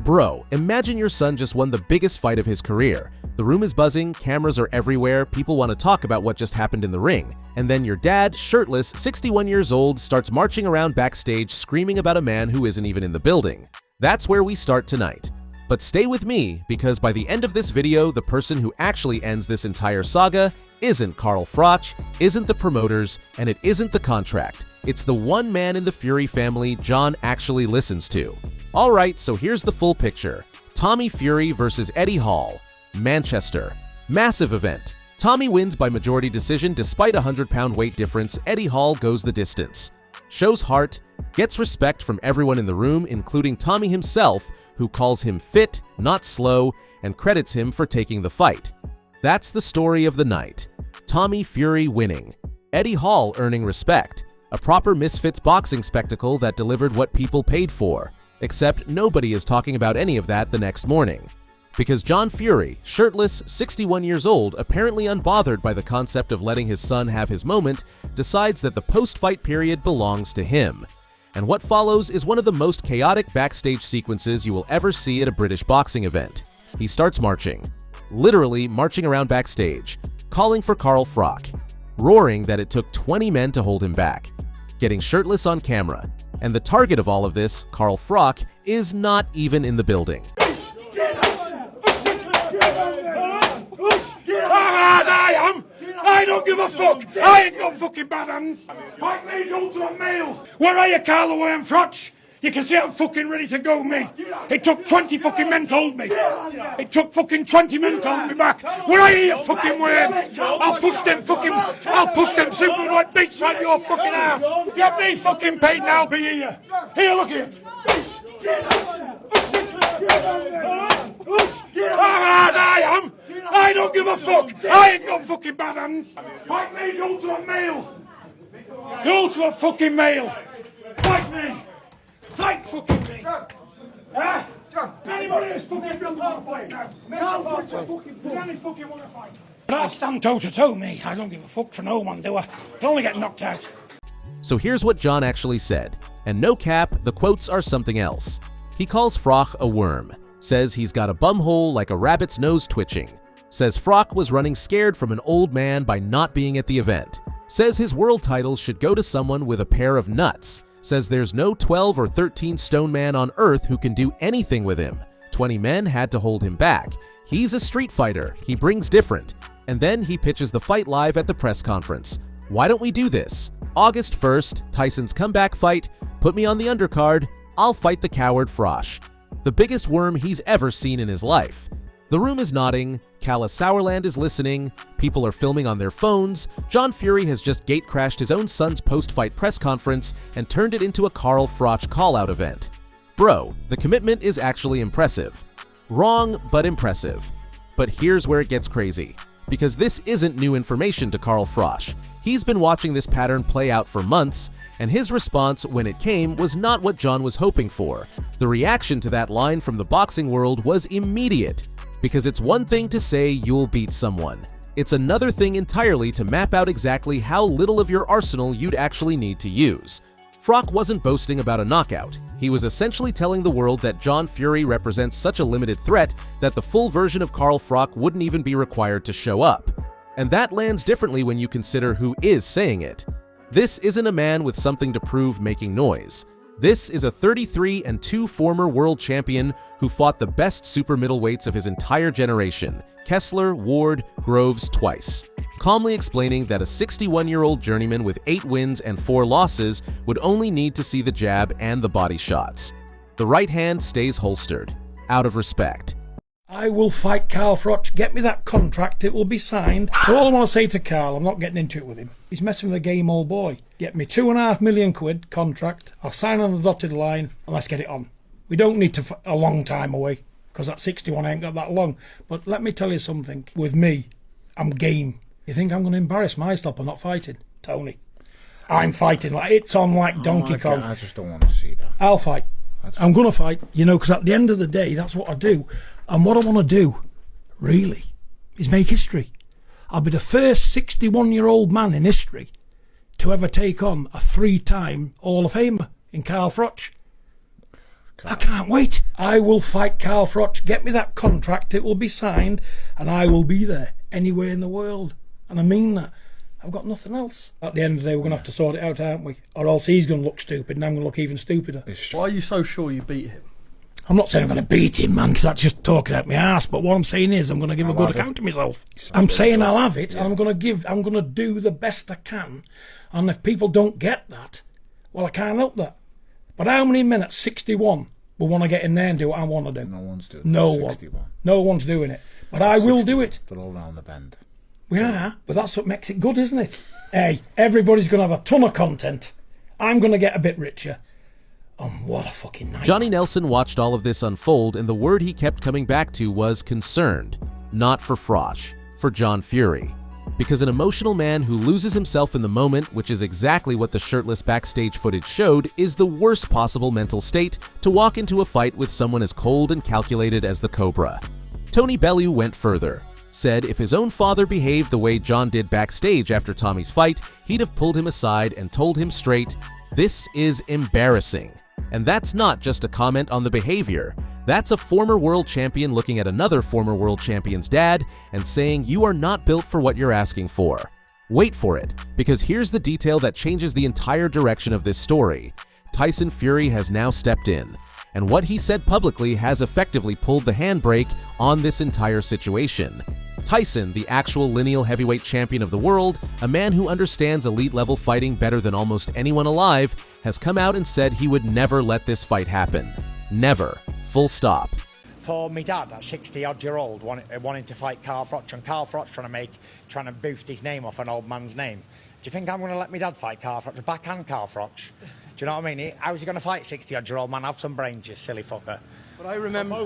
Bro, imagine your son just won the biggest fight of his career. The room is buzzing, cameras are everywhere, people want to talk about what just happened in the ring. And then your dad, shirtless, 61 years old, starts marching around backstage screaming about a man who isn't even in the building. That's where we start tonight. But stay with me, because by the end of this video, the person who actually ends this entire saga isn't Carl Froch, isn't the promoters, and it isn't the contract. It's the one man in the Fury family John actually listens to. Alright, so here's the full picture. Tommy Fury versus Eddie Hall. Manchester. Massive event. Tommy wins by majority decision despite a 100-pound weight difference. Eddie Hall goes the distance. Shows heart, gets respect from everyone in the room, including Tommy himself, who calls him fit, not slow, and credits him for taking the fight. That's the story of the night. Tommy Fury winning. Eddie Hall earning respect. A proper Misfits boxing spectacle that delivered what people paid for. Except nobody is talking about any of that the next morning. Because John Fury, shirtless, 61 years old, apparently unbothered by the concept of letting his son have his moment, decides that the post-fight period belongs to him. And what follows is one of the most chaotic backstage sequences you will ever see at a British boxing event. He starts marching. Literally marching around backstage, calling for Carl Froch, roaring that it took 20 men to hold him back, getting shirtless on camera. And the target of all of this, Carl Froch, is not even in the building. I don't give a fuck! I ain't got fucking bad hands! Fight me, the ultimate male! Where are you, Carl Froch? You can see I'm fucking ready to go, me. It took 20 fucking men to hold me. It took fucking 20 men to hold me back. Where are you, you fucking weird? I'll push them superblood beats right your fucking ass. Get me fucking paid and I'll be here. Here, look here. I am. I don't give a fuck. I ain't got fucking bad hands. Fight me, the ultimate male. The ultimate fucking male. Fight me. Fight fucking me! Huh? Anybody that's fucking built want to fight now? Does any fucking want to fight? But I stand toe to toe, me. I don't give a fuck for no one, do I? I can only get knocked out. So here's what John actually said. And no cap, the quotes are something else. He calls Froch a worm. Says he's got a bumhole like a rabbit's nose twitching. Says Froch was running scared from an old man by not being at the event. Says his world titles should go to someone with a pair of nuts. Says there's no 12 or 13 stone man on earth who can do anything with him. 20 men had to hold him back. He's a street fighter. He brings different. And then he pitches the fight live at the press conference. Why don't we do this? August 1st, Tyson's comeback fight. Put me on the undercard. I'll fight the coward Froch. The biggest worm he's ever seen in his life. The room is nodding. Calla Sourland is listening. People are filming on their phones. John Fury has just gate-crashed his own son's post-fight press conference and turned it into a Carl Froch call-out event. Bro, the commitment is actually impressive. Wrong, but impressive. But here's where it gets crazy. Because this isn't new information to Carl Froch. He's been watching this pattern play out for months, and his response when it came was not what John was hoping for. The reaction to that line from the boxing world was immediate. Because it's one thing to say you'll beat someone. It's another thing entirely to map out exactly how little of your arsenal you'd actually need to use. Froch wasn't boasting about a knockout. He was essentially telling the world that John Fury represents such a limited threat that the full version of Carl Froch wouldn't even be required to show up. And that lands differently when you consider who is saying it. This isn't a man with something to prove making noise. This is a 33-2 former world champion who fought the best super middleweights of his entire generation, Kessler, Ward, Groves twice, calmly explaining that a 61-year-old journeyman with 8 wins and 4 losses would only need to see the jab and the body shots. The right hand stays holstered, out of respect. I will fight Carl Froch. Get me that contract, it will be signed. So all I want to say to Carl, I'm not getting into it with him. He's messing with a game old boy. Get me £2.5 million contract, I'll sign on the dotted line, and let's get it on. We don't need to a long time away, because that 61 ain't got that long. But let me tell you something, with me, I'm game. You think I'm going to embarrass myself by not fighting? Tony, I'm fighting like it's on like Donkey Kong. I just don't want to see that. I'll fight. I'm going to fight, you know, because at the end of the day, that's what I do. And what I want to do, really, is make history. I'll be the first 61-year-old man in history to ever take on a 3-time Hall of Famer in Carl Froch. I can't wait. I will fight Carl Froch. Get me that contract. It will be signed, and I will be there anywhere in the world. And I mean that. I've got nothing else. At the end of the day, we're going to have to sort it out, aren't we? Or else he's going to look stupid, and I'm going to look even stupider. Why are you so sure you beat him? I'm not saying I'm going to beat him, man, because that's just talking out my ass. But what I'm saying is, I'm going to give a good account of myself. I'm saying I'll have it, and I'm going to do the best I can. And if people don't get that, well, I can't help that. But how many men at 61 will want to get in there and do what I want to do? No one's doing it. No one. No one's doing it. But I will do it. They're all round the bend. We are, but that's what makes it good, isn't it? Hey, everybody's going to have a ton of content. I'm going to get a bit richer. What a fucking night. Johnny Nelson watched all of this unfold, and the word he kept coming back to was concerned. Not for Froch, for John Fury. Because an emotional man who loses himself in the moment, which is exactly what the shirtless backstage footage showed, is the worst possible mental state to walk into a fight with someone as cold and calculated as the Cobra. Tony Bellew went further. Said if his own father behaved the way John did backstage after Tommy's fight, he'd have pulled him aside and told him straight, "This is embarrassing." And that's not just a comment on the behavior. That's a former world champion looking at another former world champion's dad and saying, "You are not built for what you're asking for." Wait for it, because here's the detail that changes the entire direction of this story. Tyson Fury has now stepped in, and what he said publicly has effectively pulled the handbrake on this entire situation. Tyson, the actual lineal heavyweight champion of the world, a man who understands elite-level fighting better than almost anyone alive, has come out and said he would never let this fight happen. Never. Full stop. For me dad at 60-odd-year-old wanting to fight Carl Froch, and Carl Froch trying to boost his name off an old man's name. Do you think I'm going to let me dad fight Carl Froch? Backhand Carl Froch? Do you know what I mean? How's he going to fight 60-odd-year-old man? Have some brains, you silly fucker. But I remember...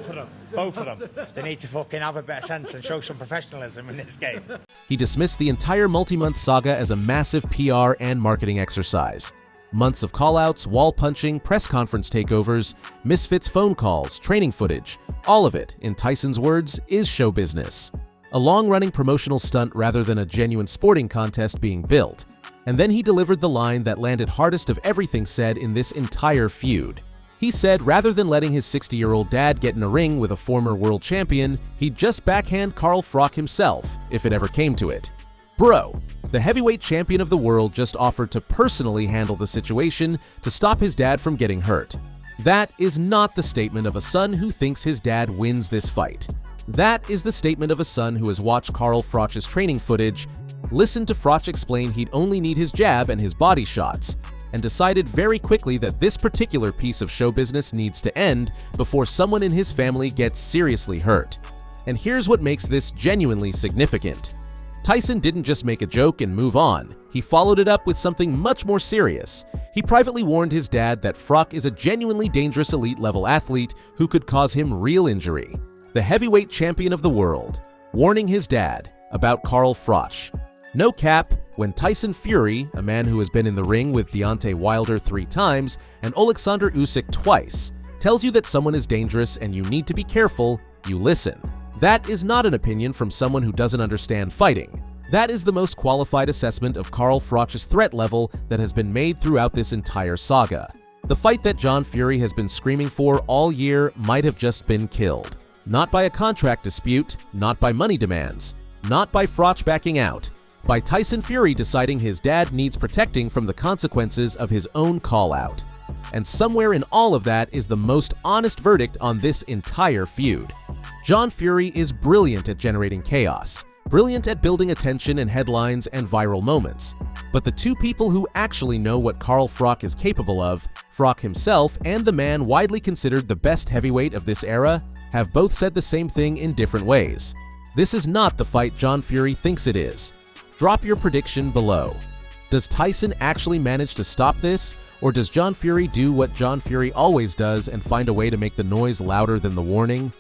Both of them. They need to fucking have a bit of sense and show some professionalism in this game. He dismissed the entire multi-month saga as a massive PR and marketing exercise. Months of callouts, wall punching, press conference takeovers, misfits phone calls, training footage, all of it, in Tyson's words, is show business. A long-running promotional stunt rather than a genuine sporting contest being built. And then he delivered the line that landed hardest of everything said in this entire feud. He said rather than letting his 60-year-old dad get in a ring with a former world champion, he'd just backhand Carl Froch himself, if it ever came to it. Bro, the heavyweight champion of the world just offered to personally handle the situation to stop his dad from getting hurt. That is not the statement of a son who thinks his dad wins this fight. That is the statement of a son who has watched Carl Froch's training footage, listened to Froch explain he'd only need his jab and his body shots, and decided very quickly that this particular piece of show business needs to end before someone in his family gets seriously hurt. And here's what makes this genuinely significant. Tyson didn't just make a joke and move on. He followed it up with something much more serious. He privately warned his dad that Froch is a genuinely dangerous elite-level athlete who could cause him real injury. The heavyweight champion of the world, warning his dad about Carl Froch. No cap, when Tyson Fury, a man who has been in the ring with Deontay Wilder 3 times and Alexander Usyk twice, tells you that someone is dangerous and you need to be careful, you listen. That is not an opinion from someone who doesn't understand fighting. That is the most qualified assessment of Carl Froch's threat level that has been made throughout this entire saga. The fight that John Fury has been screaming for all year might have just been killed. Not by a contract dispute, not by money demands, not by Froch backing out, by Tyson Fury deciding his dad needs protecting from the consequences of his own call-out. And somewhere in all of that is the most honest verdict on this entire feud. John Fury is brilliant at generating chaos, brilliant at building attention and headlines and viral moments. But the two people who actually know what Carl Froch is capable of, Froch himself and the man widely considered the best heavyweight of this era, have both said the same thing in different ways. This is not the fight John Fury thinks it is. Drop your prediction below. Does Tyson actually manage to stop this, or does John Fury do what John Fury always does and find a way to make the noise louder than the warning?